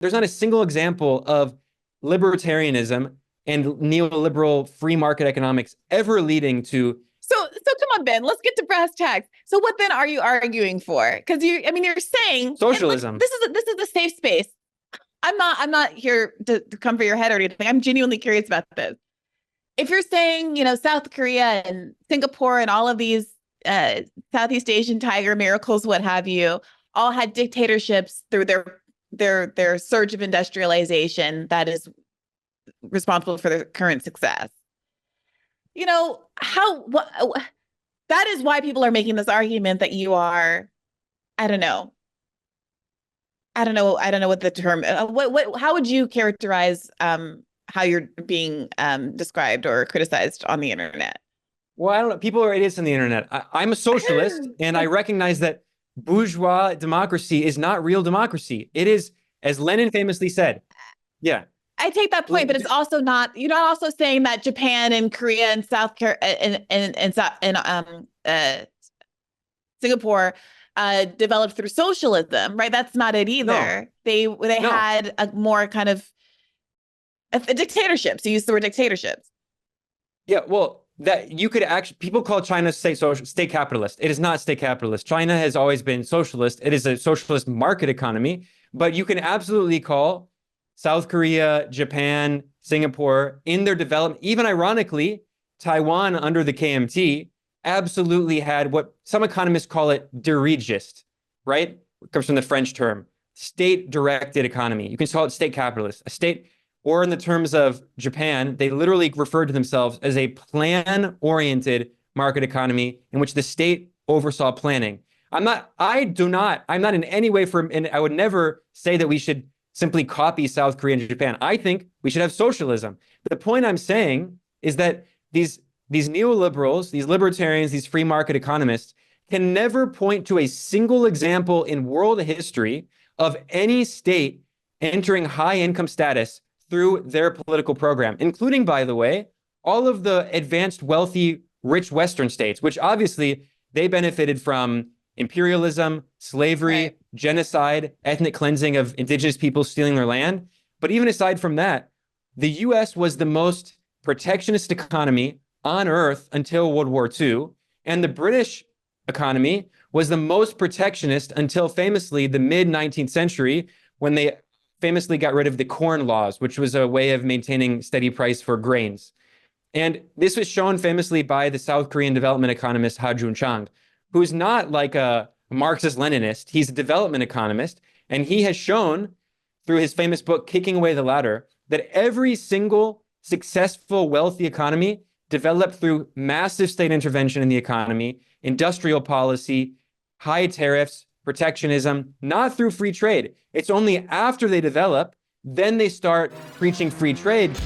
There's not a single example of libertarianism and neoliberal free market economics ever leading to. So come on, Ben, let's get to brass tacks. So what then are you arguing for? Because you're saying Socialism. Look, this is a safe space. I'm not here to come for your head or anything. I'm genuinely curious about this. If you're saying, South Korea and Singapore and all of these Southeast Asian tiger miracles, what have you, all had dictatorships through their surge of industrialization that is responsible for their current success. That is why people are making this argument that you are, I don't know what the term, how would you characterize how you're being described or criticized on the internet? Well, I don't know. People are idiots on the internet. I'm a socialist, and I recognize that bourgeois democracy is not real democracy. It is, as Lenin famously said. Yeah. I take that point, but it's also not. You're not also saying that Japan and Korea and South Korea and Singapore developed through socialism, right? That's not it either. No. They had a more kind of a dictatorship. So you use the word dictatorships. Yeah, well, that you could actually, people call China state capitalist. It is not state capitalist. China has always been socialist. It is a socialist market economy, but you can absolutely call South Korea, Japan, Singapore in their development. Even ironically, Taiwan under the KMT absolutely had what some economists call it dirigist, right? It comes from the French term, state-directed economy. You can call it state capitalist, a state, or in the terms of Japan, they literally referred to themselves as a plan-oriented market economy in which the state oversaw planning. I'm not in any way and I would never say that we should simply copy South Korea and Japan. I think we should have socialism. But the point I'm saying is that these neoliberals, these libertarians, these free market economists can never point to a single example in world history of any state entering high income status through their political program, including, by the way, all of the advanced, wealthy, rich Western states, which obviously they benefited from imperialism, slavery, right, genocide, ethnic cleansing of indigenous people stealing their land. But even aside from that, the US was the most protectionist economy on earth until World War II. And the British economy was the most protectionist until famously the mid-19th century, when they famously got rid of the Corn Laws, which was a way of maintaining steady price for grains. And this was shown famously by the South Korean development economist Ha Jun-chang, who's not like a Marxist-Leninist. He's a development economist. And he has shown through his famous book, Kicking Away the Ladder, that every single successful, wealthy economy developed through massive state intervention in the economy, industrial policy, high tariffs, protectionism, not through free trade. It's only after they develop, then they start preaching free trade